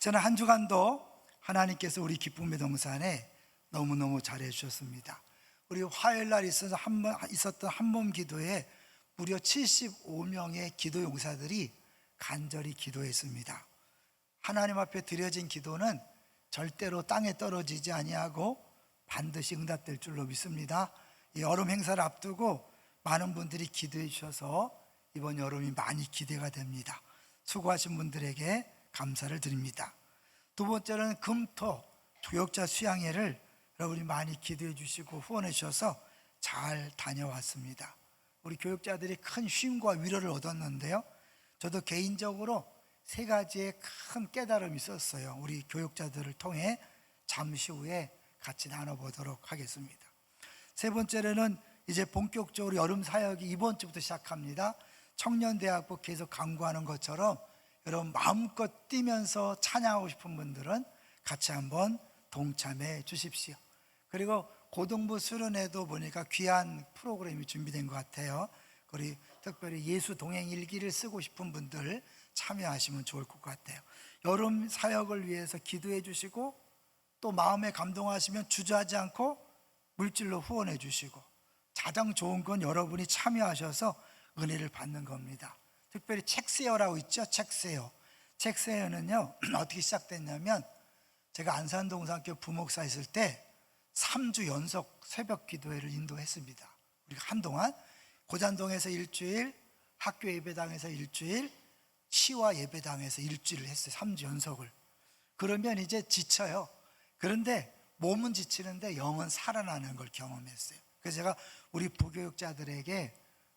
저는 한 주간도 하나님께서 우리 기쁨의 동산에 너무너무 잘해 주셨습니다. 우리 화요일 날 있었던 한몸 기도에 무려 75명의 기도 용사들이 간절히 기도했습니다. 하나님 앞에 드려진 기도는 절대로 땅에 떨어지지 아니하고 반드시 응답될 줄로 믿습니다. 이 여름 행사를 앞두고 많은 분들이 기도해 주셔서 이번 여름이 많이 기대가 됩니다. 수고하신 분들에게 감사를 드립니다. 두 번째는 금토 교역자 수양회를 여러분이 많이 기도해 주시고 후원해 주셔서 잘 다녀왔습니다. 우리 교역자들이 큰 쉼과 위로를 얻었는데요, 저도 개인적으로 세 가지의 큰 깨달음이 있었어요. 우리 교역자들을 통해 잠시 후에 같이 나눠보도록 하겠습니다. 세 번째로는 이제 본격적으로 여름 사역이 이번 주부터 시작합니다. 청년대학부 계속 강구하는 것처럼 여러분 마음껏 뛰면서 찬양하고 싶은 분들은 같이 한번 동참해 주십시오. 그리고 고등부 수련회도 보니까 귀한 프로그램이 준비된 것 같아요. 우리 특별히 예수 동행 일기를 쓰고 싶은 분들 참여하시면 좋을 것 같아요. 여름 사역을 위해서 기도해 주시고 또 마음에 감동하시면 주저하지 않고 물질로 후원해 주시고, 가장 좋은 건 여러분이 참여하셔서 은혜를 받는 겁니다. 특별히 책세어라고 있죠. 책세어는요 어떻게 시작됐냐면, 제가 안산동산교 부목사 있을 때 3주 연속 새벽 기도회를 인도했습니다. 우리가 한동안 고잔동에서 일주일, 학교 예배당에서 일주일, 시와 예배당에서 일주일을 했어요. 3주 연속을. 그러면 이제 지쳐요. 그런데 몸은 지치는데 영은 살아나는 걸 경험했어요. 그래서 제가 우리 부교육자들에게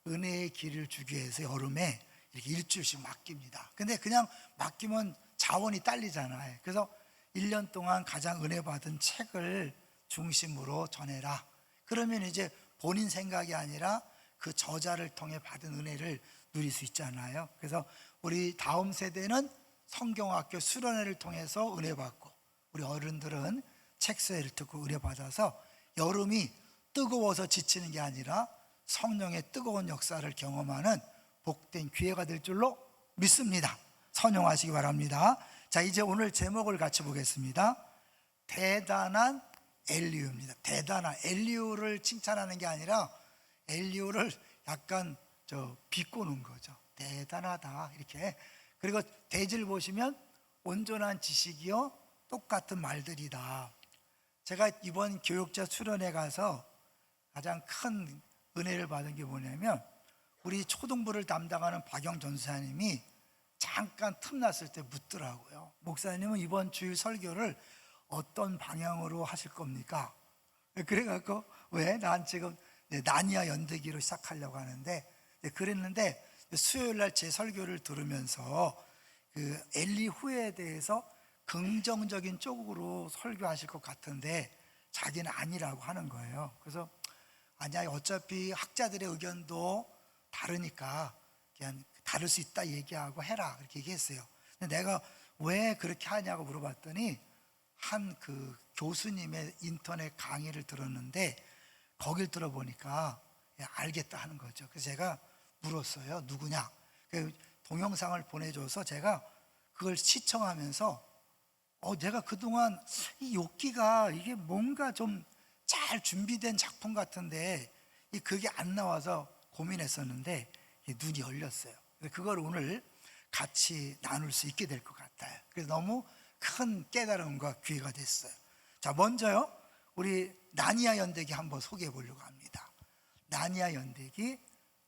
은혜의 길을 주기 위해서 여름에 이렇게 일주일씩 맡깁니다. 근데 그냥 맡기면 자원이 딸리잖아요. 그래서 1년 동안 가장 은혜 받은 책을 중심으로 전해라. 그러면 이제 본인 생각이 아니라 그 저자를 통해 받은 은혜를 누릴 수 있잖아요. 그래서 우리 다음 세대는 성경학교 수련회를 통해서 은혜 받고, 우리 어른들은 책세를 듣고 은혜 받아서 여름이 뜨거워서 지치는 게 아니라 성령의 뜨거운 역사를 경험하는 복된 기회가 될 줄로 믿습니다. 선용하시기 바랍니다. 자, 이제 오늘 제목을 같이 보겠습니다. 대단한 엘리후입니다. 대단한 엘리후를 칭찬하는 게 아니라 엘리후를 약간 비꼬는 거죠. 대단하다 이렇게. 그리고 대지를 보시면 온전한 지식이요 똑같은 말들이다. 제가 이번 교육자 수련회 가서 가장 큰 은혜를 받은 게 뭐냐면, 우리 초등부를 담당하는 박영 전사님이 잠깐 틈났을 때 묻더라고요. 목사님은 이번 주일 설교를 어떤 방향으로 하실 겁니까? 그래갖고 왜? 난 지금 나니아 연대기로 시작하려고 하는데, 그랬는데 수요일 날 제 설교를 들으면서 그 엘리후에 대해서 긍정적인 쪽으로 설교하실 것 같은데 자기는 아니라고 하는 거예요. 그래서 아니야, 어차피 학자들의 의견도 다르니까 그냥 다를 수 있다 얘기하고 해라 그렇게 얘기했어요. 근데 내가 왜 그렇게 하냐고 물어봤더니 한 그 교수님의 인터넷 강의를 들었는데 거길 들어보니까 알겠다 하는 거죠. 그래서 제가 물었어요. 누구냐? 그 동영상을 보내줘서 제가 그걸 시청하면서 내가 그동안 이 욥기가 이게 뭔가 좀 잘 준비된 작품 같은데 그게 안 나와서 고민했었는데 눈이 열렸어요. 그걸 오늘 같이 나눌 수 있게 될 것 같아요. 그래서 너무 큰 깨달음과 기회가 됐어요. 자, 먼저요, 우리 나니아 연대기 한번 소개해 보려고 합니다. 나니아 연대기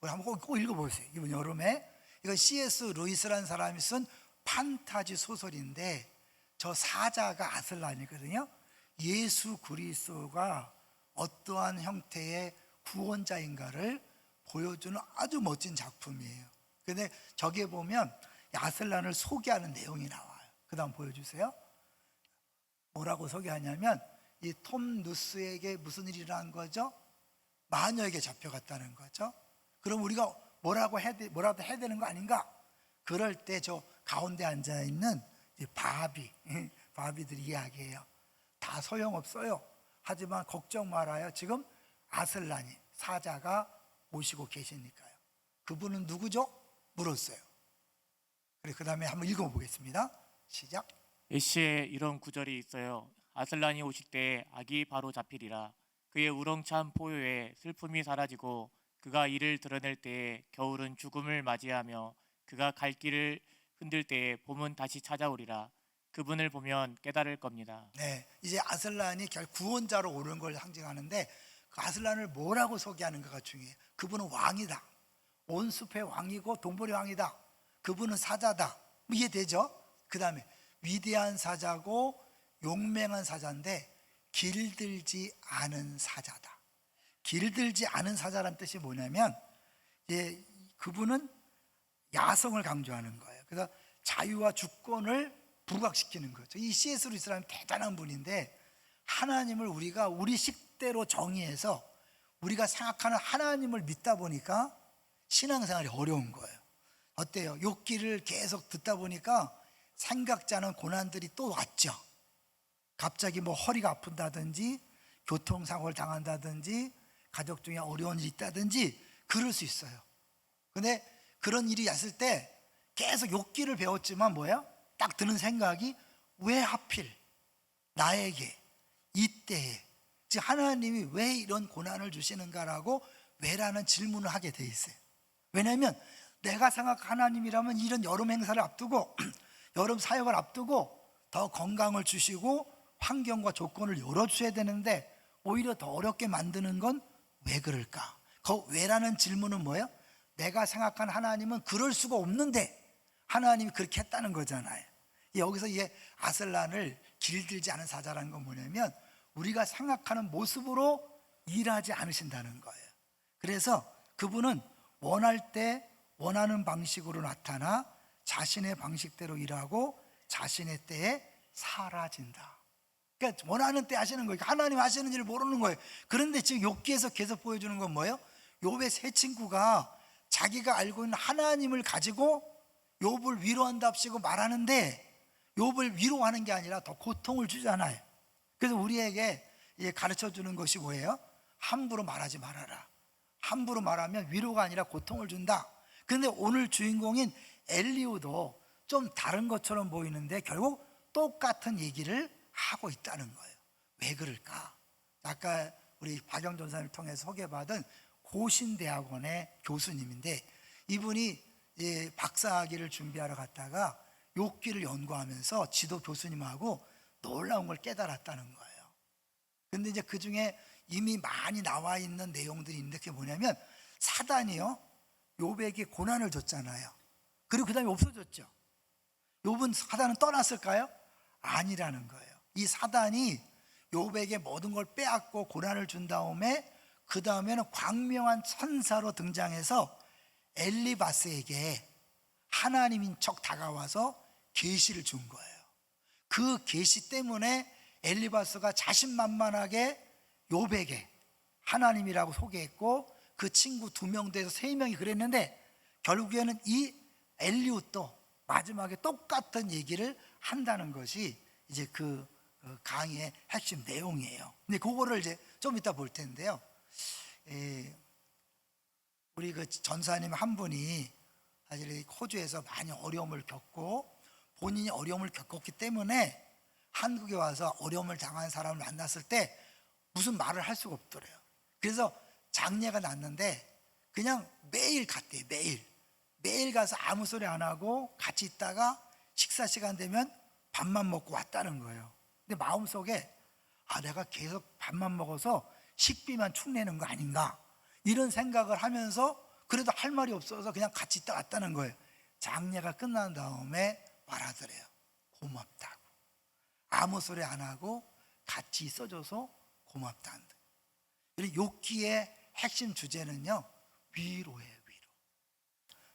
우리 한번 꼭 읽어보세요. 이번 여름에. 이건 C.S. 루이스라는 사람이 쓴 판타지 소설인데, 저 사자가 아슬란이거든요. 예수 그리스도가 어떠한 형태의 구원자인가를 보여주는 아주 멋진 작품이에요. 근데 저기에 보면 아슬란을 소개하는 내용이 나와요. 그 다음 보여주세요. 뭐라고 소개하냐면, 이 톰 누스에게 무슨 일이 일어난 거죠? 마녀에게 잡혀갔다는 거죠. 그럼 우리가 뭐라도 해야 되는 거 아닌가? 그럴 때 저 가운데 앉아있는 바비들이 이야기해요. 다 소용없어요. 하지만 걱정 말아요. 지금 아슬란이 사자가 오시고 계시니까요. 그분은 누구죠? 물었어요. 그래, 그 다음에 한번 읽어보겠습니다. 시작. 예시에 이런 구절이 있어요. 아슬란이 오실 때 악이 바로 잡히리라. 그의 우렁찬 포효에 슬픔이 사라지고 그가 이를 드러낼 때에 겨울은 죽음을 맞이하며 그가 갈 길을 흔들 때에 봄은 다시 찾아오리라. 그분을 보면 깨달을 겁니다. 네, 이제 아슬란이 결 구원자로 오는 걸 상징하는데 그 아슬란을 뭐라고 소개하는가가 중요해요. 그분은 왕이다. 온 숲의 왕이고 동물의 왕이다. 그분은 사자다. 뭐 이해되죠? 그 다음에 위대한 사자고 용맹한 사자인데 길들지 않은 사자다. 길들지 않은 사자란 뜻이 뭐냐면 그분은 야성을 강조하는 거예요. 그래서 자유와 주권을 부각시키는 거죠. 이 C.S. 루이스라는 대단한 분인데 하나님을 우리가 우리 식대로 정의해서 우리가 생각하는 하나님을 믿다 보니까 신앙생활이 어려운 거예요. 어때요? 욥기를 계속 듣다 보니까 생각지 않은 고난들이 또 왔죠. 갑자기 뭐 허리가 아픈다든지 교통사고를 당한다든지 가족 중에 어려운 일이 있다든지 그럴 수 있어요. 근데 그런 일이 왔을 때 계속 욥기를 배웠지만 뭐예요? 딱 드는 생각이 왜 하필 나에게 이때에 즉 하나님이 왜 이런 고난을 주시는가라고 왜라는 질문을 하게 돼 있어요. 왜냐하면 내가 생각한 하나님이라면 이런 여름 행사를 앞두고 여름 사역을 앞두고 더 건강을 주시고 환경과 조건을 열어주셔야 되는데 오히려 더 어렵게 만드는 건 왜 그럴까? 그 왜라는 질문은 뭐예요? 내가 생각한 하나님은 그럴 수가 없는데 하나님이 그렇게 했다는 거잖아요. 여기서 이게 아슬란을 길들지 않은 사자라는 건 뭐냐면 우리가 생각하는 모습으로 일하지 않으신다는 거예요. 그래서 그분은 원할 때 원하는 방식으로 나타나 자신의 방식대로 일하고 자신의 때에 사라진다. 그러니까 원하는 때 하시는 거예요. 하나님 하시는 일을 모르는 거예요. 그런데 지금 욥기에서 계속 보여주는 건 뭐예요? 욥의 세 친구가 자기가 알고 있는 하나님을 가지고 욥을 위로한답시고 말하는데 욥을 위로하는 게 아니라 더 고통을 주잖아요. 그래서 우리에게 가르쳐 주는 것이 뭐예요? 함부로 말하지 말아라. 함부로 말하면 위로가 아니라 고통을 준다. 그런데 오늘 주인공인 엘리후도 좀 다른 것처럼 보이는데 결국 똑같은 얘기를 하고 있다는 거예요. 왜 그럴까? 아까 우리 박영 전사님을 통해서 소개받은 고신대학원의 교수님인데 이분이 박사학위를 준비하러 갔다가 욥기를 연구하면서 지도 교수님하고 놀라운 걸 깨달았다는 거예요. 근데 이제 그 중에 이미 많이 나와 있는 내용들이 있는데 그게 뭐냐면 사단이요 욥에게 고난을 줬잖아요. 그리고 그 다음에 없어졌죠. 욥은 사단은 떠났을까요? 아니라는 거예요. 이 사단이 욥에게 모든 걸 빼앗고 고난을 준 다음에 그 다음에는 광명한 천사로 등장해서 엘리바스에게 하나님인 척 다가와서 계시를 준 거예요. 그 계시 때문에 엘리바스가 자신만만하게 욥에게 하나님이라고 소개했고 그 친구 2명 돼서 3명이 그랬는데 결국에는 이 엘리후도 마지막에 똑같은 얘기를 한다는 것이 이제 그 강의의 핵심 내용이에요. 근데 그거를 이제 좀 이따 볼 텐데요. 우리 그 전사님 한 분이 사실 호주에서 많이 어려움을 겪고 본인이 어려움을 겪었기 때문에 한국에 와서 어려움을 당한 사람을 만났을 때 무슨 말을 할 수가 없더래요. 그래서 장례가 났는데 그냥 매일 갔대요. 매일 가서 아무 소리 안 하고 같이 있다가 식사 시간 되면 밥만 먹고 왔다는 거예요. 근데 마음속에 내가 계속 밥만 먹어서 식비만 축내는 거 아닌가 이런 생각을 하면서 그래도 할 말이 없어서 그냥 같이 있다 왔다는 거예요. 장례가 끝난 다음에 말하더래요. 고맙다고. 아무 소리 안 하고 같이 있어줘서 고맙다는 데. 그리고 욥기의 핵심 주제는요 위로예요.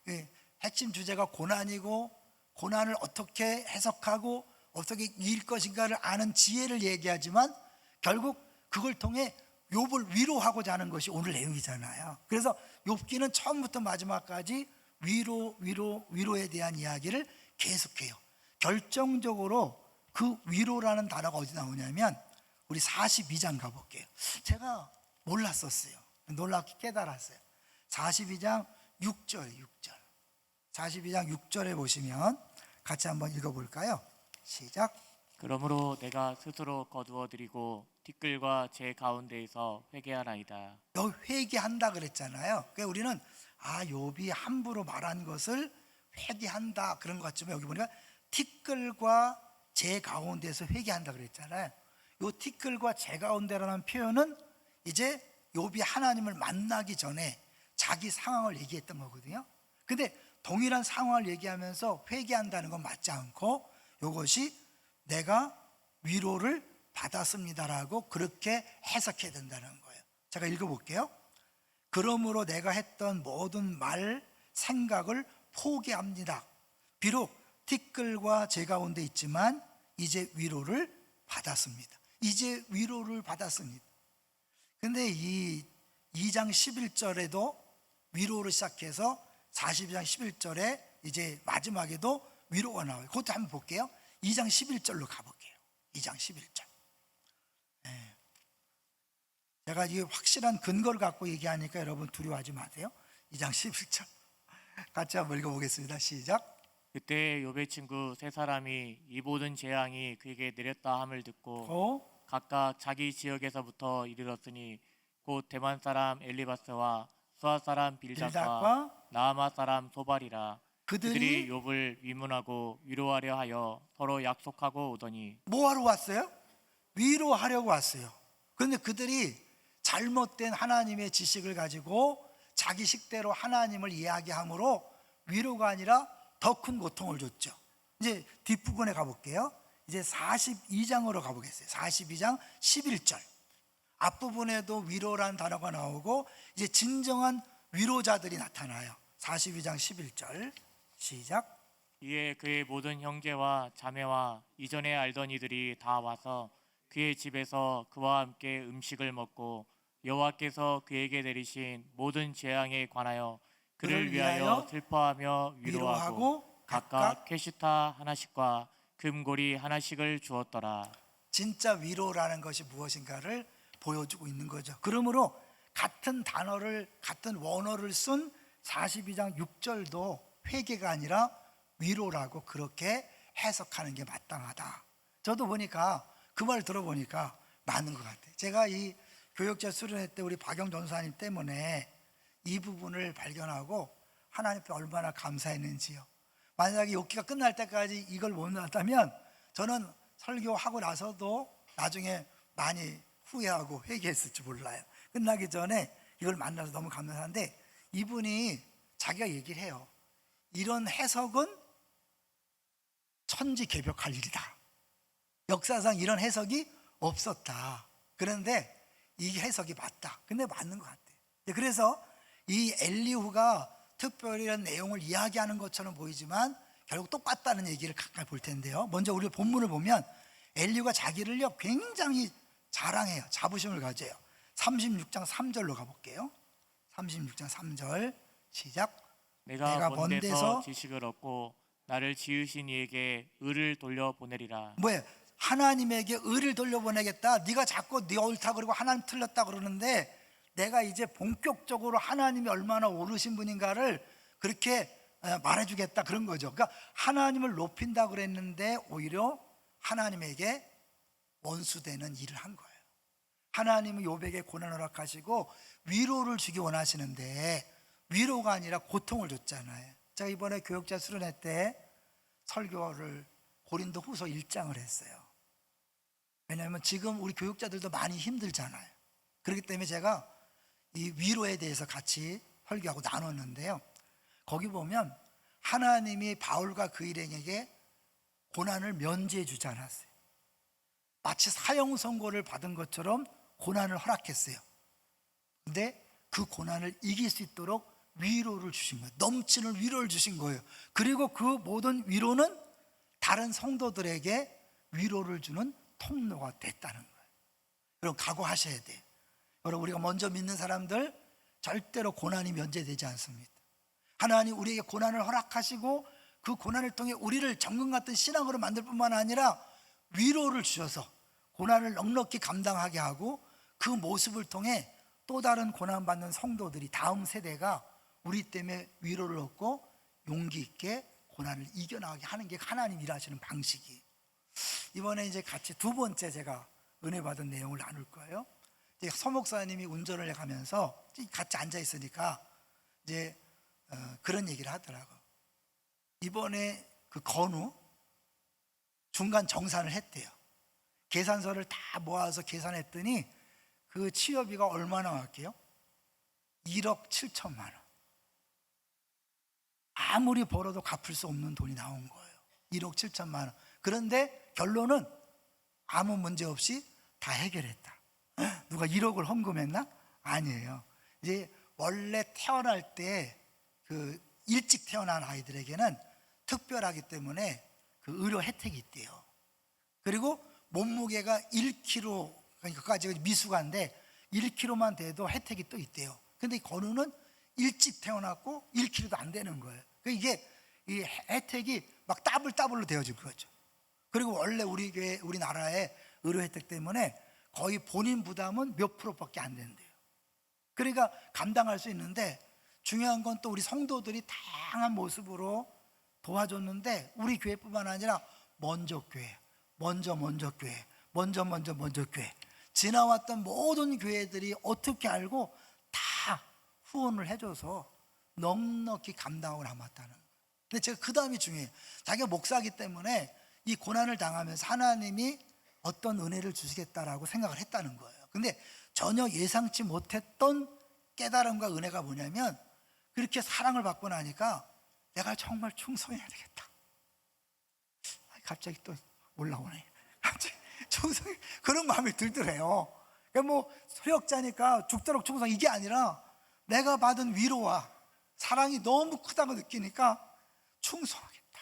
위로. 핵심 주제가 고난이고 고난을 어떻게 해석하고 어떻게 이길 것인가를 아는 지혜를 얘기하지만 결국 그걸 통해 욥을 위로하고자 하는 것이 오늘 내용이잖아요. 그래서 욥기는 처음부터 마지막까지 위로에 대한 이야기를 계속해요. 결정적으로 그 위로라는 단어가 어디 나오냐면 우리 42장 가볼게요. 제가 몰랐었어요. 놀랍게 깨달았어요. 42장 6절 42장 6절에 보시면 같이 한번 읽어볼까요? 시작. 그러므로 내가 스스로 거두어 드리고 티끌과 제 가운데에서 회개하나이다. 여기 회개한다 그랬잖아요. 그러니까 우리는 욥이 함부로 말한 것을 회개한다 그런 것 같지만 여기 보니까 티끌과 제 가운데서 회개한다 그랬잖아요. 요 티끌과 제 가운데라는 표현은 이제 욥이 하나님을 만나기 전에 자기 상황을 얘기했던 거거든요. 근데 동일한 상황을 얘기하면서 회개한다는 건 맞지 않고 이것이 내가 위로를 받았습니다라고 그렇게 해석해야 된다는 거예요. 제가 읽어볼게요. 그러므로 내가 했던 모든 말, 생각을 포기합니다. 비록 티끌과 제 가운데 있지만 이제 위로를 받았습니다. 이제 위로를 받았습니다. 근데 이 2장 11절에도 위로를 시작해서 42장 11절에 이제 마지막에도 위로가 나와요. 그것도 한번 볼게요. 2장 11절로 가볼게요. 2장 11절. 제가 이 확실한 근거를 갖고 얘기하니까 여러분 두려워하지 마세요. 2장 11절 같이 한번 읽어보겠습니다. 시작. 그때 욥의 친구 세 사람이 이 모든 재앙이 그에게 내렸다 함을 듣고 각각 자기 지역에서부터 이르렀으니 곧 대만 사람 엘리바스와 수아 사람 빌닷과 나아마 사람 소발이라. 그들이 욥을 위문하고 위로하려 하여 서로 약속하고 오더니. 뭐 하러 왔어요? 위로하려고 왔어요. 그런데 그들이 잘못된 하나님의 지식을 가지고 자기 식대로 하나님을 이야기함으로 위로가 아니라 더 큰 고통을 줬죠. 이제 뒷부분에 가볼게요. 이제 42장으로 가보겠어요. 42장 11절. 앞부분에도 위로라는 단어가 나오고 이제 진정한 위로자들이 나타나요. 42장 11절 시작. 이에 그의 모든 형제와 자매와 이전에 알던 이들이 다 와서 그의 집에서 그와 함께 음식을 먹고 여호와께서 그에게 내리신 모든 재앙에 관하여 그를 위하여 슬퍼하며 위로하고 각각 캐시타 하나씩과 금고리 하나씩을 주었더라. 진짜 위로라는 것이 무엇인가를 보여주고 있는 거죠. 그러므로 같은 단어를 같은 원어를 쓴 42장 6절도 회개가 아니라 위로라고 그렇게 해석하는 게 마땅하다. 저도 보니까 그 말 들어보니까 맞는 것 같아요. 제가 이 교역자 수련회 때 우리 박영 전사님 때문에 이 부분을 발견하고 하나님께 얼마나 감사했는지요. 만약에 욕기가 끝날 때까지 이걸 못 나왔다면 저는 설교하고 나서도 나중에 많이 후회하고 회개했을지 몰라요. 끝나기 전에 이걸 만나서 너무 감사한데 이분이 자기가 얘기를 해요. 이런 해석은 천지개벽할 일이다. 역사상 이런 해석이 없었다. 그런데 이 해석이 맞다. 근데 맞는 것 같아요. 그래서 이 엘리후가 특별히 이런 내용을 이야기하는 것처럼 보이지만 결국 똑같다는 얘기를 가까이 볼 텐데요. 먼저 우리 본문을 보면 엘리후가 자기를요 굉장히 자랑해요. 자부심을 가져요. 36장 3절로 가볼게요. 36장 3절 시작. 내가 먼 데서 지식을 얻고 나를 지으신 이에게 의를 돌려보내리라. 뭐예요? 하나님에게 의를 돌려보내겠다. 네가 자꾸 네 옳다 그러고 하나님 틀렸다 그러는데 내가 이제 본격적으로 하나님이 얼마나 옳으신 분인가를 그렇게 말해주겠다 그런 거죠. 그러니까 하나님을 높인다 그랬는데 오히려 하나님에게 원수되는 일을 한 거예요. 하나님은 욥에게 고난을 허락하시고 위로를 주기 원하시는데 위로가 아니라 고통을 줬잖아요. 제가 이번에 교역자 수련회 때 설교를 고린도 후서 1장을 했어요. 왜냐하면 지금 우리 교육자들도 많이 힘들잖아요. 그렇기 때문에 제가 이 위로에 대해서 같이 설교하고 나눴는데요. 거기 보면 하나님이 바울과 그 일행에게 고난을 면제해 주지 않았어요. 마치 사형 선고를 받은 것처럼 고난을 허락했어요. 근데 그 고난을 이길 수 있도록 위로를 주신 거예요. 넘치는 위로를 주신 거예요. 그리고 그 모든 위로는 다른 성도들에게 위로를 주는 통로가 됐다는 거예요. 여러분 각오하셔야 돼요. 여러분 우리가 먼저 믿는 사람들 절대로 고난이 면제되지 않습니다. 하나님 우리에게 고난을 허락하시고 그 고난을 통해 우리를 정금 같은 신앙으로 만들 뿐만 아니라 위로를 주셔서 고난을 넉넉히 감당하게 하고 그 모습을 통해 또 다른 고난받는 성도들이 다음 세대가 우리 때문에 위로를 얻고 용기 있게 고난을 이겨나가게 하는 게 하나님 일하시는 방식이에요. 이번에 이제 같이 두 번째 제가 은혜 받은 내용을 나눌 거예요. 이제 서 목사님이 운전을 해가면서 같이 앉아 있으니까 이제 그런 얘기를 하더라고. 이번에 그 건우 중간 정산을 했대요. 계산서를 다 모아서 계산했더니 그 취업비가 얼마나 나왔게요? 1억 7천만 원. 아무리 벌어도 갚을 수 없는 돈이 나온 거예요. 1억 7천만 원. 그런데 결론은 아무 문제 없이 다 해결했다. 누가 1억을 헌금했나? 아니에요. 이제 원래 태어날 때 그 일찍 태어난 아이들에게는 특별하기 때문에 그 의료 혜택이 있대요. 그리고 몸무게가 1kg, 그러니까 그까지 미숙한데 1kg만 돼도 혜택이 또 있대요. 근데 이 건우는 일찍 태어났고 1kg도 안 되는 거예요. 그러니까 이게 이 혜택이 막 더블로 되어진 거죠. 그리고 원래 우리 교회, 우리나라의 의료 혜택 때문에 거의 본인 부담은 몇 프로밖에 안 된대요. 그러니까 감당할 수 있는데 중요한 건 또 우리 성도들이 다양한 모습으로 도와줬는데 우리 교회뿐만 아니라 먼저 교회, 먼저 교회, 먼저 교회, 지나왔던 모든 교회들이 어떻게 알고 다 후원을 해줘서 넉넉히 감당하고 남았다는 거예요. 근데 제가 그 다음이 중요해요. 자기가 목사이기 때문에 이 고난을 당하면서 하나님이 어떤 은혜를 주시겠다라고 생각을 했다는 거예요. 근데 전혀 예상치 못했던 깨달음과 은혜가 뭐냐면 그렇게 사랑을 받고 나니까 내가 정말 충성해야 되겠다. 갑자기 또 올라오네. 갑자기 충성, 그런 마음이 들더래요. 그러니까 뭐 소역자니까 죽도록 충성, 이게 아니라 내가 받은 위로와 사랑이 너무 크다고 느끼니까 충성하겠다.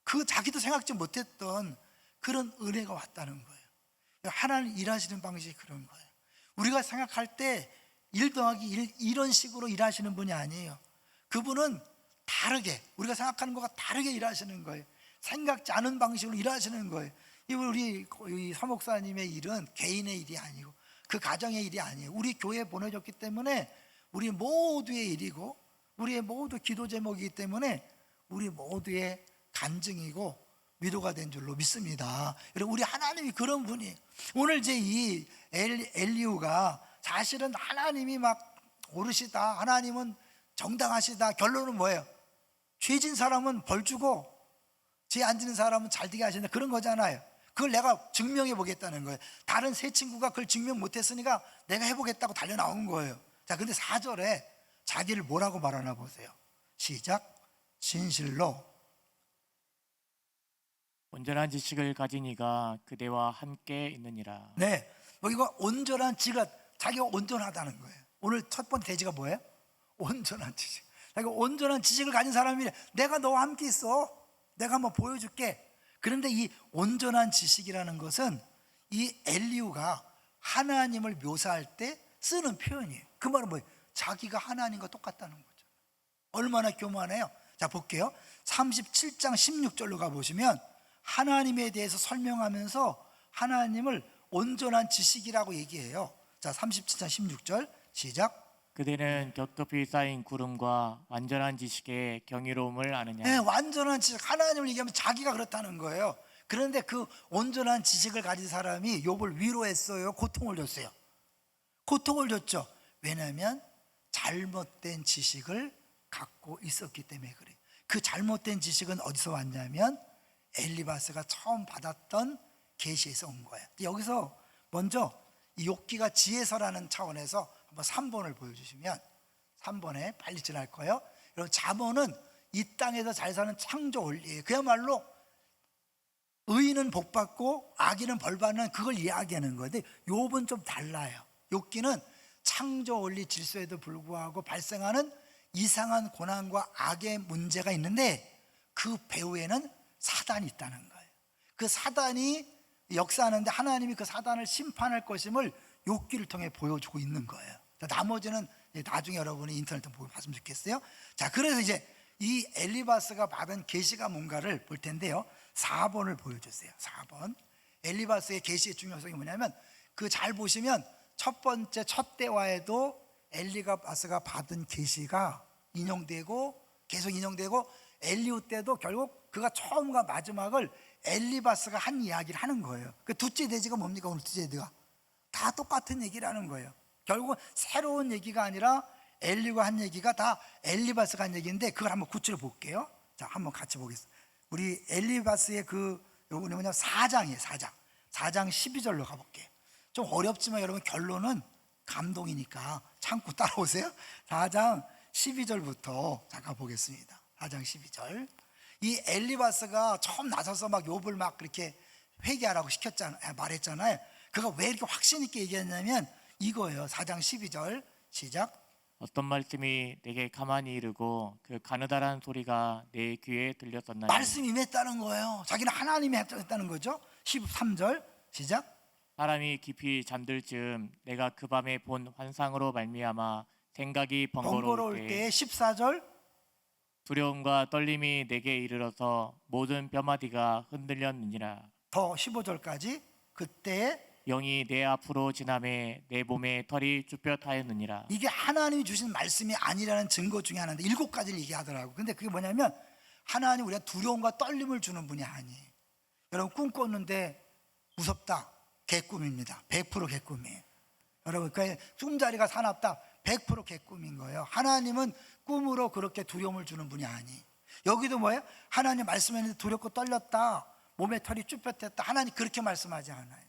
그 자기도 생각지 못했던 그런 은혜가 왔다는 거예요. 하나님 일하시는 방식이 그런 거예요. 우리가 생각할 때 1 더하기 1 이런 식으로 일하시는 분이 아니에요. 그분은 다르게, 우리가 생각하는 것과 다르게 일하시는 거예요. 생각지 않은 방식으로 일하시는 거예요. 우리 사목사님의 일은 개인의 일이 아니고 그 가정의 일이 아니에요. 우리 교회에 보내줬기 때문에 우리 모두의 일이고 우리의 모두 기도 제목이기 때문에 우리 모두의 간증이고 위로가 된 줄로 믿습니다. 여러분, 우리 하나님이 그런 분이에요. 오늘 이제 이 엘리후가 사실은 하나님이 막 오르시다, 하나님은 정당하시다, 결론은 뭐예요? 죄진 사람은 벌 주고 죄 안 지는 사람은 잘 되게 하신다, 그런 거잖아요. 그걸 내가 증명해 보겠다는 거예요. 다른 세 친구가 그걸 증명 못했으니까 내가 해보겠다고 달려 나온 거예요. 자, 근데 4절에 자기를 뭐라고 말하나 보세요. 시작. 진실로 온전한 지식을 가진 이가 그대와 함께 있느니라. 네, 여기가 온전한 지가, 자기가 온전하다는 거예요. 오늘 첫 번째 대지가 뭐예요? 온전한 지식. 자기가 온전한 지식을 가진 사람이 내가 너와 함께 있어, 내가 한번 보여줄게. 그런데 이 온전한 지식이라는 것은 이 엘리후가 하나님을 묘사할 때 쓰는 표현이에요. 그 말은 뭐예요? 자기가 하나님과 똑같다는 거죠. 얼마나 교만해요. 자, 볼게요. 37장 16절로 가보시면 하나님에 대해서 설명하면서 하나님을 온전한 지식이라고 얘기해요. 자, 37장 16절 시작. 그대는 겹겹이 쌓인 구름과 완전한 지식의 경이로움을 아느냐. 네, 완전한 지식, 하나님을 얘기하면 자기가 그렇다는 거예요. 그런데 그 온전한 지식을 가진 사람이 욥을 위로했어요? 고통을 줬어요? 고통을 줬죠. 왜냐하면 잘못된 지식을 갖고 있었기 때문에 그래요. 그 잘못된 지식은 어디서 왔냐면 엘리바스가 처음 받았던 계시에서 온 거예요. 여기서 먼저 이 욥기가 지혜서라는 차원에서 한번 3번을 보여주시면, 3번에 빨리 지날 거예요. 여러분, 잠언은 이 땅에서 잘 사는 창조 원리예요. 그야말로 의인은 복받고 악인은 벌받는, 그걸 이야기하는 거예요. 근데 욥은 좀 달라요. 욥기는 창조 원리 질서에도 불구하고 발생하는 이상한 고난과 악의 문제가 있는데 그 배후에는 사단이 있다는 거예요. 그 사단이 역사하는데 하나님이 그 사단을 심판할 것임을 욥기를 통해 보여주고 있는 거예요. 나머지는 나중에 여러분이 인터넷에 보고 봤으면 좋겠어요. 자, 그래서 이제 이 엘리바스가 받은 계시가 뭔가를 볼 텐데요. 4번을 보여주세요. 4번. 엘리바스의 계시의 중요성이 뭐냐면, 그 잘 보시면 첫 번째 첫 대화에도 엘리바스가 받은 계시가 인용되고 계속 인용되고, 엘리후 때도 결국 그가 처음과 마지막을 엘리바스가 한 이야기를 하는 거예요. 그 둘째 돼지가 뭡니까? 오늘 둘째 돼지가 다 똑같은 얘기를 하는 거예요. 결국 새로운 얘기가 아니라 엘리가 한 얘기가 다 엘리바스가 한 얘기인데 그걸 한번 구체로 볼게요. 자, 한번 같이 보겠습니다. 우리 엘리바스의 요거는 뭐냐 4장이에요. 4장 12절로 가볼게요. 좀 어렵지만 여러분 결론은 감동이니까 참고 따라오세요. 4장 12절부터 잠깐 보겠습니다. 4장 12절. 이 엘리바스가 처음 나서서 막 욥을 막 그렇게 회개하라고 말했잖아요. 그가 왜 이렇게 확신 있게 얘기했냐면 이거예요. 4장 12절 시작. 어떤 말씀이 내게 가만히 이르고 그 가느다란 소리가 내 귀에 들렸었나니. 말씀이 임했다는 거예요. 자기는 하나님이 했다는 거죠. 13절 시작. 사람이 깊이 잠들 즈음 내가 그 밤에 본 환상으로 말미암아 생각이 번거로울 때 14절 두려움과 떨림이 내게 이르러서 모든 뼈마디가 흔들렸느니라. 더 15절까지 그때 영이 내 앞으로 지나매 내 몸에 털이 쭈뼛하였느니라. 이게 하나님이 주신 말씀이 아니라는 증거 중에 하나인데 7가지를 얘기하더라고. 근데 그게 뭐냐면 하나님 우리가 두려움과 떨림을 주는 분이 아니에요. 여러분 꿈 꿨는데 무섭다. 개꿈입니다. 100% 개꿈이에요. 여러분 그 꿈자리가 사납다. 100% 개꿈인 거예요. 하나님은 꿈으로 그렇게 두려움을 주는 분이 아니에요. 여기도 뭐예요? 하나님 말씀했는데 두렵고 떨렸다. 몸에 털이 쭈뼛했다. 하나님 그렇게 말씀하지 않아요.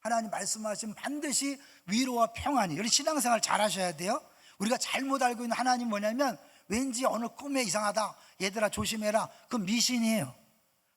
하나님 말씀하시면 반드시 위로와 평안이. 여러분 신앙생활 잘 하셔야 돼요. 우리가 잘못 알고 있는 하나님 뭐냐면 왠지 어느 꿈에 이상하다. 얘들아 조심해라. 그건 미신이에요.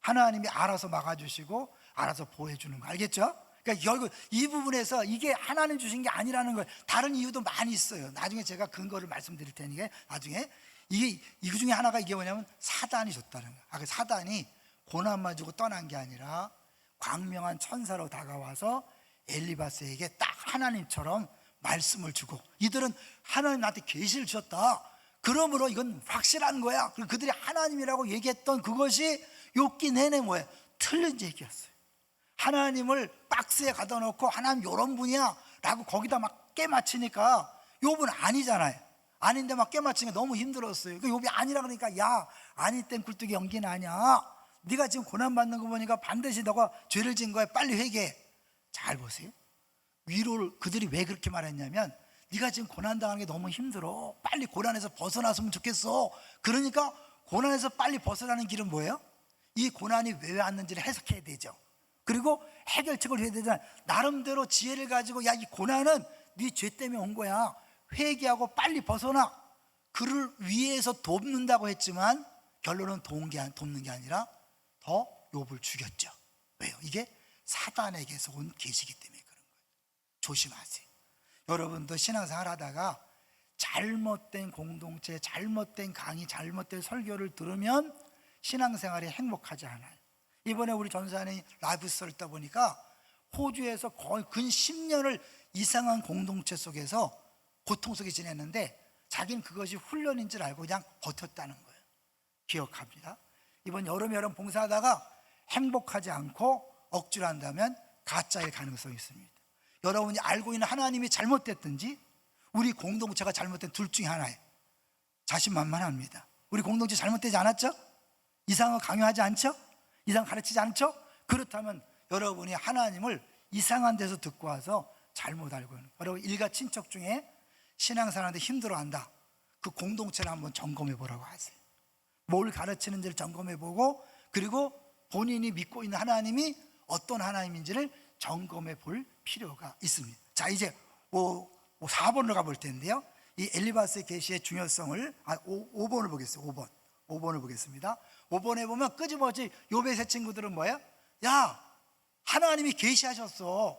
하나님이 알아서 막아주시고 알아서 보호해주는 거 알겠죠? 그러니까 결국 이 부분에서 이게 하나님 주신 게 아니라는 거예요. 다른 이유도 많이 있어요. 나중에 제가 근거를 말씀드릴 테니까 나중에 이게 이 중에 하나가 이게 뭐냐면 사단이 줬다는 거예요. 그 사단이 고난만 주고 떠난 게 아니라 광명한 천사로 다가와서 엘리바스에게 딱 하나님처럼 말씀을 주고 이들은 하나님 나한테 계시를 주셨다. 그러므로 이건 확실한 거야. 그리고 그들이 하나님이라고 얘기했던 그것이 욥기 내내 뭐예요? 틀린 얘기였어요. 하나님을 박스에 가둬 놓고 하나님 이런 분이야 라고 거기다 막 깨맞히니까 욥은 아니잖아요. 아닌데 막 깨맞히니까 너무 힘들었어요. 그 욥이 아니라 그러니까 야 아니 땐 굴뚝이 연기는 아니야. 네가 지금 고난받는 거 보니까 반드시 너가 죄를 지은 거야. 빨리 회개해. 잘 보세요. 위로를 그들이 왜 그렇게 말했냐면 네가 지금 고난당하는 게 너무 힘들어. 빨리 고난에서 벗어났으면 좋겠어. 그러니까 고난에서 빨리 벗어나는 길은 뭐예요? 이 고난이 왜 왔는지를 해석해야 되죠. 그리고 해결책을 해야 되잖아요. 나름대로 지혜를 가지고 야 이 고난은 네 죄 때문에 온 거야. 회개하고 빨리 벗어나. 그를 위해서 돕는다고 했지만 결론은 돕는 게 아니라 더 욥을 죽였죠. 왜요? 이게 사단에게서 온 계시기 때문에 그런 거예요. 조심하세요. 여러분도 신앙생활 하다가 잘못된 공동체, 잘못된 강의, 잘못된 설교를 들으면 신앙생활이 행복하지 않아요. 이번에 우리 전사님 라이브스를 읽다 보니까 호주에서 거의 근 10년을 이상한 공동체 속에서 고통 속에 지냈는데 자기는 그것이 훈련인 줄 알고 그냥 버텼다는 거예요. 기억합니다. 이번 여름에 봉사하다가 행복하지 않고 억지로 한다면 가짜일 가능성이 있습니다. 여러분이 알고 있는 하나님이 잘못됐든지 우리 공동체가 잘못된 둘 중에 하나예요. 자신만만합니다. 우리 공동체 잘못되지 않았죠? 이상을 강요하지 않죠? 이상 가르치지 않죠? 그렇다면 여러분이 하나님을 이상한 데서 듣고 와서 잘못 알고 있는 여러분 일가 친척 중에 신앙생활하는데 힘들어한다. 그 공동체를 한번 점검해 보라고 하세요. 뭘 가르치는지를 점검해 보고 그리고 본인이 믿고 있는 하나님이 어떤 하나님인지를 점검해 볼 필요가 있습니다. 자 이제 4번으로 가볼 텐데요. 이 엘리바스의 계시의 중요성을 5번을 보겠습니다. 5번을 보겠습니다. 5번에 보면 끄집어지 욥의 세 친구들은 뭐예요? 야 하나님이 계시하셨어.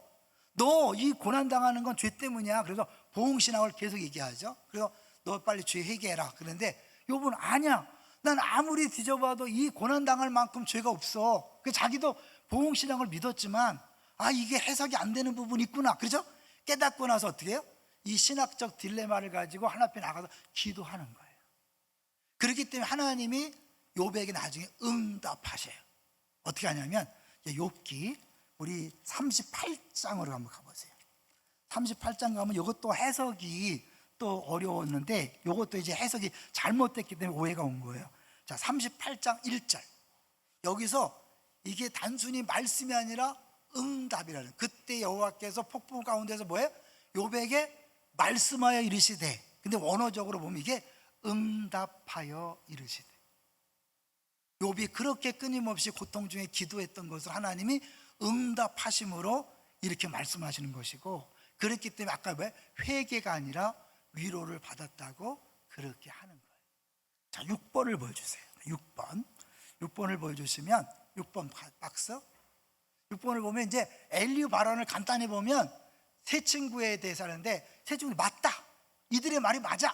너 이 고난당하는 건 죄 때문이야. 그래서 보응신앙을 계속 얘기하죠. 그래서 너 빨리 죄 회개해라. 그런데 욥은 아니야. 난 아무리 뒤져봐도 이 고난당할 만큼 죄가 없어. 자기도 보응신앙을 믿었지만 이게 해석이 안 되는 부분이 있구나. 그렇죠? 깨닫고 나서 어떻게 해요? 이 신학적 딜레마를 가지고 하나님 앞에 나가서 기도하는 거예요. 그렇기 때문에 하나님이 욥에게 나중에 응답하셔요. 어떻게 하냐면 욥기 우리 38장으로 한번 가보세요. 38장 가면 이것도 해석이 또 어려웠는데 이것도 이제 해석이 잘못됐기 때문에 오해가 온 거예요. 자, 38장 1절. 여기서 이게 단순히 말씀이 아니라 응답이라는, 그때 여호와께서 폭풍 가운데서 뭐예요? 욥에게 말씀하여 이르시되, 근데 원어적으로 보면 이게 응답하여 이르시되, 욥이 그렇게 끊임없이 고통 중에 기도했던 것을 하나님이 응답하심으로 이렇게 말씀하시는 것이고, 그렇기 때문에 아까 왜 회개가 아니라 위로를 받았다고 그렇게 하는 거예요. 자, 6번을 보여주세요. 6번을 보여주시면, 6번 박스, 6번을 보면 이제 엘리후 발언을 간단히 보면 세 친구에 대해서 하는데, 세 친구 맞다, 이들의 말이 맞아.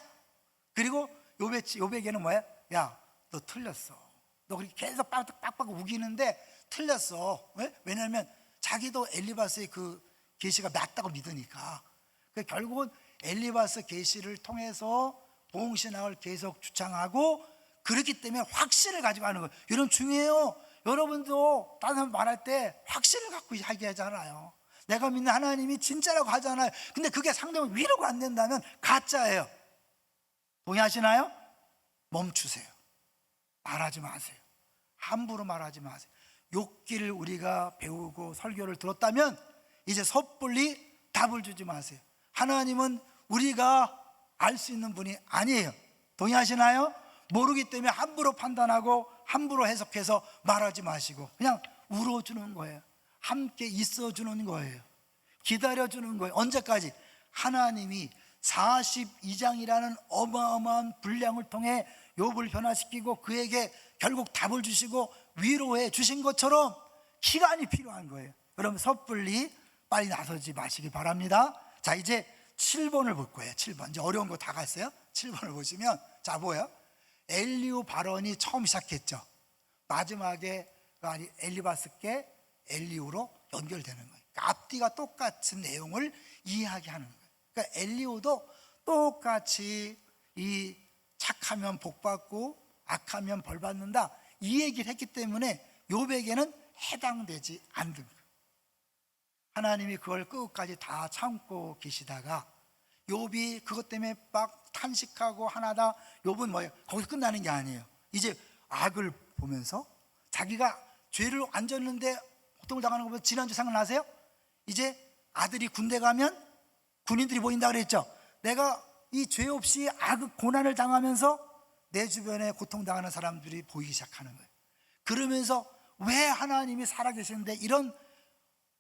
그리고 욥에게는 뭐야? 야, 너 틀렸어. 너 그렇게 계속 빡빡 우기는데 틀렸어. 왜? 왜냐하면 자기도 엘리바스의 그 계시가 맞다고 믿으니까. 결국은 엘리바스 계시를 통해서 보응신앙을 계속 주창하고, 그렇기 때문에 확신을 가지고 하는 거예요. 이런 중요해요. 여러분도 다른 사람 말할 때 확신을 갖고 하게 하잖아요. 내가 믿는 하나님이 진짜라고 하잖아요. 근데 그게 상대방 위로가 안 된다면 가짜예요. 동의하시나요? 멈추세요. 말하지 마세요. 함부로 말하지 마세요. 욥기를 우리가 배우고 설교를 들었다면 이제 섣불리 답을 주지 마세요. 하나님은 우리가 알 수 있는 분이 아니에요. 동의하시나요? 모르기 때문에 함부로 판단하고 함부로 해석해서 말하지 마시고 그냥 울어주는 거예요. 함께 있어주는 거예요. 기다려주는 거예요. 언제까지? 하나님이 42장이라는 어마어마한 분량을 통해 욥을 변화시키고 그에게 결국 답을 주시고 위로해 주신 것처럼 기간이 필요한 거예요. 여러분 섣불리 빨리 나서지 마시기 바랍니다. 자, 이제 7번을 볼 거예요. 7번. 이제 어려운 거 다 갔어요. 7번을 보시면, 자, 뭐예요? 엘리후 발언이 처음 시작했죠. 마지막에 엘리바스께 엘리후로 연결되는 거예요. 그러니까 앞뒤가 똑같은 내용을 이야기하는 거예요. 그러니까 엘리후도 똑같이 이 착하면 복받고 악하면 벌받는다, 이 얘기를 했기 때문에 욥에게는 해당되지 않는 거예요. 하나님이 그걸 끝까지 다 참고 계시다가 욥이 그것 때문에 막 탄식하고 하나다. 욥은 뭐예요? 거기서 끝나는 게 아니에요. 이제 악을 보면서 자기가 죄를 안 졌는데 고통을 당하는 거 보면 지난주 생각나세요? 이제 아들이 군대 가면 군인들이 보인다 그랬죠. 내가 이 죄 없이 악 고난을 당하면서 내 주변에 고통당하는 사람들이 보이기 시작하는 거예요. 그러면서 왜 하나님이 살아계시는데 이런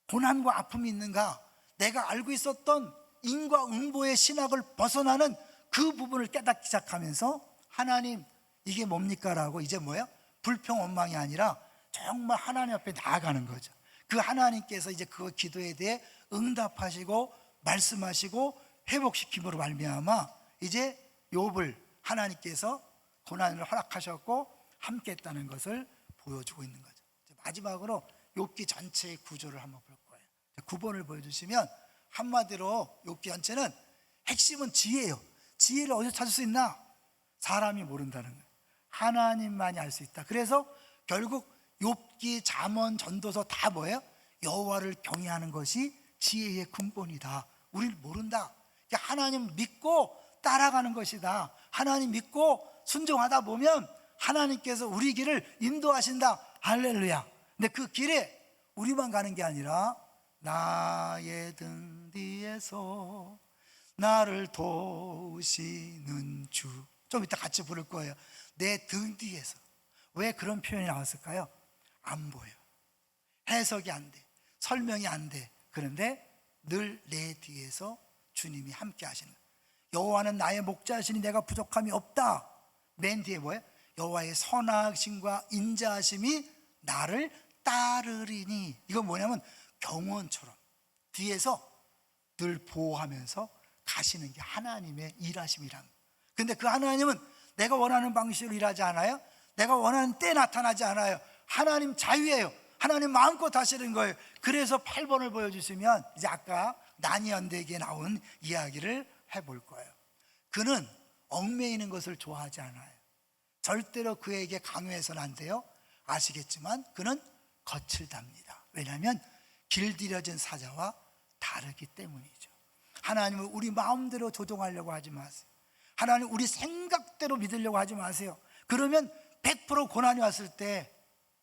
고난과 아픔이 있는가? 내가 알고 있었던 인과응보의 신학을 벗어나는 그 부분을 깨닫기 시작하면서 하나님 이게 뭡니까? 라고 이제 뭐예요? 불평원망이 아니라 정말 하나님 앞에 나아가는 거죠. 그 하나님께서 이제 그 기도에 대해 응답하시고 말씀하시고 회복시킴으로 말미암아 이제 욥을 하나님께서 고난을 허락하셨고 함께 했다는 것을 보여주고 있는 거죠. 마지막으로 욥기 전체의 구조를 한번 볼 거예요. 9번을 보여주시면 한마디로 욥기 전체는 핵심은 지혜예요. 지혜를 어디서 찾을 수 있나? 사람이 모른다는 거예요. 하나님만이 알 수 있다. 그래서 결국 욥기, 잠언, 전도서 다 뭐예요? 여호와를 경외하는 것이 지혜의 근본이다. 우리를 모른다. 하나님 믿고 따라가는 것이다. 하나님 믿고 순종하다 보면 하나님께서 우리 길을 인도하신다. 할렐루야. 근데 그 길에 우리만 가는 게 아니라 나의 등 뒤에서 나를 도우시는 주. 좀 이따 같이 부를 거예요. 내 등 뒤에서. 왜 그런 표현이 나왔을까요? 안 보여. 해석이 안 돼. 설명이 안 돼. 그런데 늘 내 뒤에서 주님이 함께 하시는 거예요. 여호와는 나의 목자시니 내가 부족함이 없다. 맨 뒤에 뭐예요? 여호와의 선하심과 인자하심이 나를 따르리니. 이건 뭐냐면 경원처럼 뒤에서 늘 보호하면서 가시는 게 하나님의 일하심이란. 근데 그 하나님은 내가 원하는 방식으로 일하지 않아요. 내가 원하는 때 나타나지 않아요. 하나님 자유예요. 하나님 마음껏 하시는 거예요. 그래서 8번을 보여주시면 이제 아까 나니언에게 나온 이야기를 해볼 거예요. 그는 얽매이는 것을 좋아하지 않아요. 절대로 그에게 강요해서는 안 돼요. 아시겠지만 그는 거칠답니다. 왜냐하면 길들여진 사자와 다르기 때문이죠. 하나님을 우리 마음대로 조종하려고 하지 마세요. 하나님 우리 생각대로 믿으려고 하지 마세요. 그러면 100% 고난이 왔을 때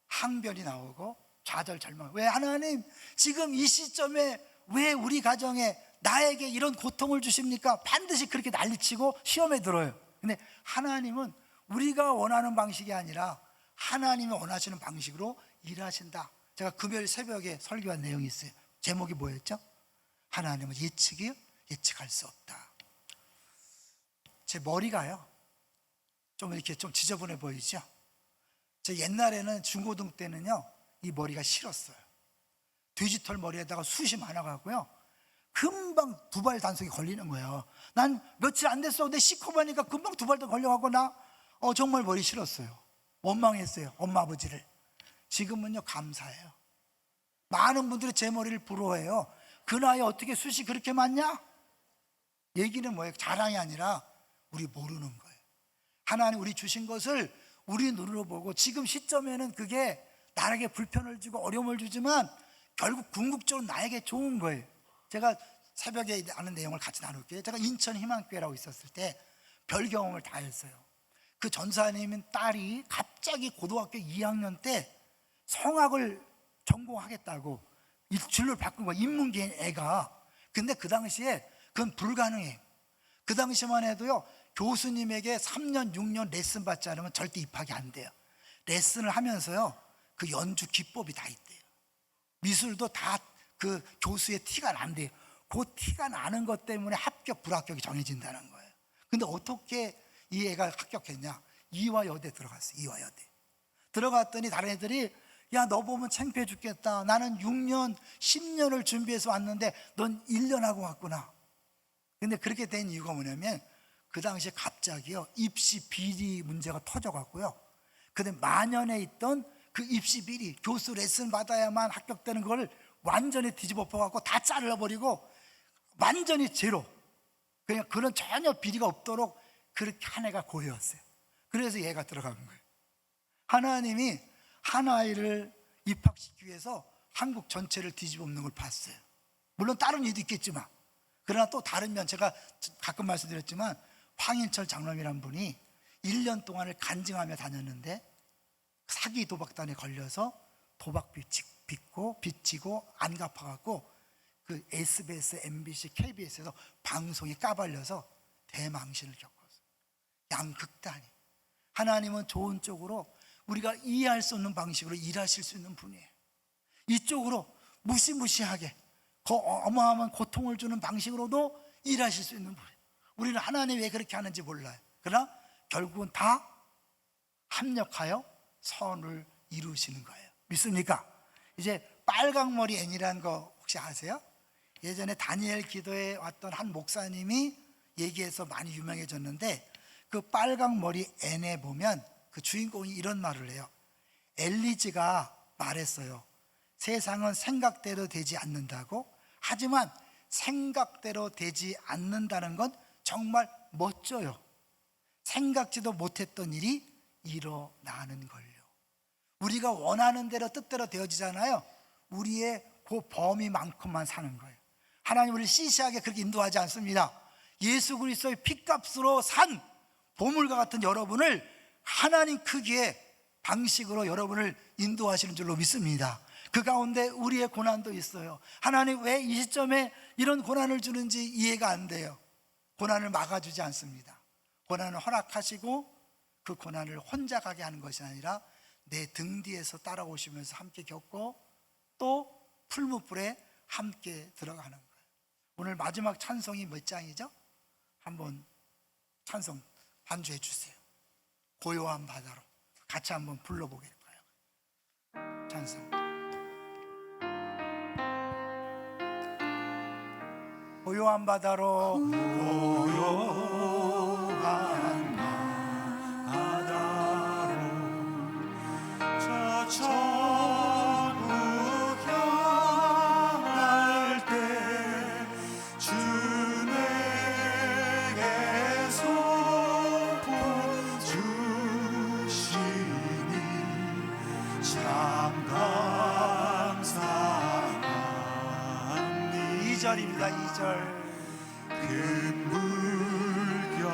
항변이 나오고 좌절절망. 왜 하나님 지금 이 시점에 왜 우리 가정에 나에게 이런 고통을 주십니까? 반드시 그렇게 난리치고 시험에 들어요. 근데 하나님은 우리가 원하는 방식이 아니라 하나님이 원하시는 방식으로 일하신다. 제가 금요일 새벽에 설교한 내용이 있어요. 제목이 뭐였죠? 하나님은 예측할 수 없다. 제 머리가요 좀 이렇게 좀 지저분해 보이죠? 제 옛날에는 중고등 때는요 이 머리가 싫었어요. 돼지털 머리에다가 숱이 많아가고요 금방 두발 단속이 걸리는 거예요. 난 며칠 안 됐어. 근데 시커머니까 금방 두발도 걸려가고 나 정말 머리 싫었어요. 원망했어요, 엄마 아버지를. 지금은요 감사해요. 많은 분들이 제 머리를 부러워해요. 그 나이에 어떻게 숱이 그렇게 많냐? 얘기는 뭐예요? 자랑이 아니라 우리 모르는 거예요. 하나님 우리 주신 것을 우리 눈으로 보고 지금 시점에는 그게 나에게 불편을 주고 어려움을 주지만 결국 궁극적으로 나에게 좋은 거예요. 제가 새벽에 아는 내용을 같이 나눌게요. 제가 인천 희망교회라고 있었을 때 별 경험을 다 했어요. 그 전사님인 딸이 갑자기 고등학교 2학년 때 성악을 전공하겠다고 진로를 바꾼 거예요. 인문계인 애가. 근데 그 당시에 그건 불가능해요. 그 당시만 해도요 교수님에게 3년 6년 레슨 받지 않으면 절대 입학이 안 돼요. 레슨을 하면서요 그 연주 기법이 다 있대요. 미술도 다 그 교수의 티가 난대요. 그 티가 나는 것 때문에 합격 불합격이 정해진다는 거예요. 근데 어떻게 이 애가 합격했냐? 이화여대 들어갔어요. 이화여대 들어갔더니 다른 애들이 야 너 보면 창피해 죽겠다. 나는 6년 10년을 준비해서 왔는데 넌 1년 하고 왔구나. 근데 그렇게 된 이유가 뭐냐면 그 당시에 갑자기요 입시 비리 문제가 터져갖고요 근데 만연해 있던 그 입시 비리, 교수 레슨 받아야만 합격되는 걸 완전히 뒤집어 엎어갖고 다 잘라버리고 완전히 제로. 그냥 그런 전혀 비리가 없도록 그렇게 한 애가 고였어요. 그래서 얘가 들어간 거예요. 하나님이 한 아이를 입학시키기 위해서 한국 전체를 뒤집어 엎는 걸 봤어요. 물론 다른 일도 있겠지만. 그러나 또 다른 면, 제가 가끔 말씀드렸지만 황인철 장로님이란 분이 1년 동안을 간증하며 다녔는데 사기 도박단에 걸려서 도박비 빚지고 안 갚아갖고 그 SBS, MBC, KBS에서 방송이 까발려서 대망신을 겪었어요. 양극단이. 하나님은 좋은 쪽으로 우리가 이해할 수 없는 방식으로 일하실 수 있는 분이에요. 이쪽으로 무시무시하게 어마어마한 고통을 주는 방식으로도 일하실 수 있는 분이에요. 우리는 하나님이 왜 그렇게 하는지 몰라요. 그러나 결국은 다 합력하여 선을 이루시는 거예요. 믿습니까? 이제 빨강머리 애니라는 거 혹시 아세요? 예전에 다니엘 기도에 왔던 한 목사님이 얘기해서 많이 유명해졌는데 그 빨강머리 앤에 보면 그 주인공이 이런 말을 해요. 엘리즈가 말했어요. 세상은 생각대로 되지 않는다고. 하지만 생각대로 되지 않는다는 건 정말 멋져요. 생각지도 못했던 일이 일어나는 걸요. 우리가 원하는 대로 뜻대로 되어지잖아요. 우리의 그 범위만큼만 사는 거예요. 하나님 우리를 시시하게 그렇게 인도하지 않습니다. 예수 그리스도의 피값으로 산 보물과 같은 여러분을 하나님 크기의 방식으로 여러분을 인도하시는 줄로 믿습니다. 그 가운데 우리의 고난도 있어요. 하나님 왜 이 시점에 이런 고난을 주는지 이해가 안 돼요. 고난을 막아주지 않습니다. 고난을 허락하시고 그 고난을 혼자 가게 하는 것이 아니라 내 등 뒤에서 따라오시면서 함께 겪고 또 풀무불에 함께 들어가는 거예요. 오늘 마지막 찬송이 몇 장이죠? 한번 찬송 반주해 주세요. 고요한 바다로 같이 한번 불러보겠어요. 찬송. 고요한 바다로 고요한 바다로 저 천국 향할 때 주 내게 손품 주시니 참 감사합니다. 2절입니다. 2절. 큰 물결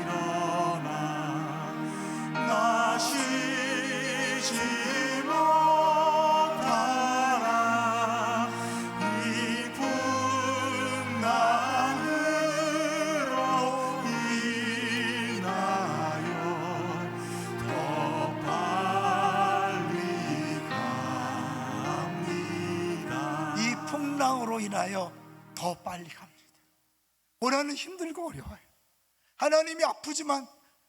일어나 나 쉬지 마 인하여 더 빨리 갑니다. 고난은 힘들고 어려워요. 하나님이 아프지만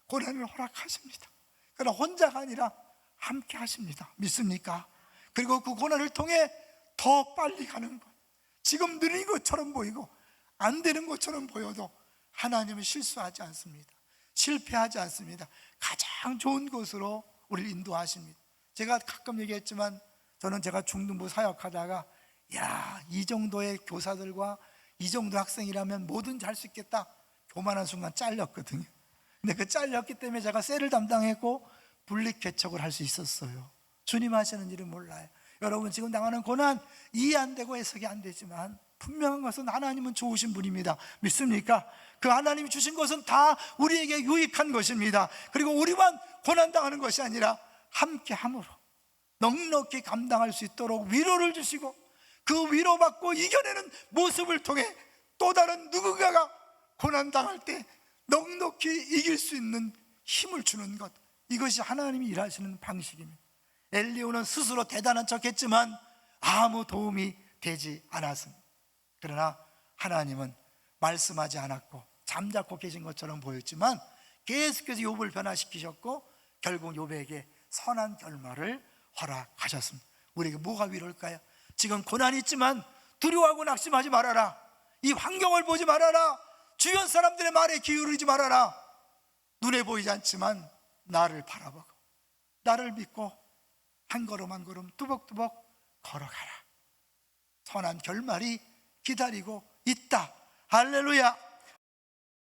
고난을 허락하십니다. 그러나 혼자가 아니라 함께 하십니다. 믿습니까? 그리고 그 고난을 통해 더 빨리 가는 것, 지금 느린 것처럼 보이고 안 되는 것처럼 보여도 하나님은 실수하지 않습니다. 실패하지 않습니다. 가장 좋은 곳으로 우리를 인도하십니다. 제가 가끔 얘기했지만 저는 제가 중등부 사역하다가 이 정도의 교사들과 이 정도 학생이라면 뭐든지 할 수 있겠다, 교만한 순간 잘렸거든요. 근데 그 잘렸기 때문에 제가 셀을 담당했고 분립 개척을 할 수 있었어요. 주님 하시는 일은 몰라요. 여러분 지금 당하는 고난 이해 안 되고 해석이 안 되지만 분명한 것은 하나님은 좋으신 분입니다. 믿습니까? 그 하나님이 주신 것은 다 우리에게 유익한 것입니다. 그리고 우리만 고난당하는 것이 아니라 함께 함으로 넉넉히 감당할 수 있도록 위로를 주시고 그 위로받고 이겨내는 모습을 통해 또 다른 누군가가 고난당할 때 넉넉히 이길 수 있는 힘을 주는 것, 이것이 하나님이 일하시는 방식입니다. 엘리야는 스스로 대단한 척했지만 아무 도움이 되지 않았습니다. 그러나 하나님은 말씀하지 않았고 잠자코 계신 것처럼 보였지만 계속해서 욥을 변화시키셨고 결국 욥에게 선한 결말을 허락하셨습니다. 우리에게 뭐가 위로일까요? 지금 고난이 있지만 두려워하고 낙심하지 말아라. 이 환경을 보지 말아라. 주변 사람들의 말에 기울이지 말아라. 눈에 보이지 않지만 나를 바라보고 나를 믿고 한 걸음 한 걸음 뚜벅뚜벅 걸어가라. 선한 결말이 기다리고 있다. 할렐루야.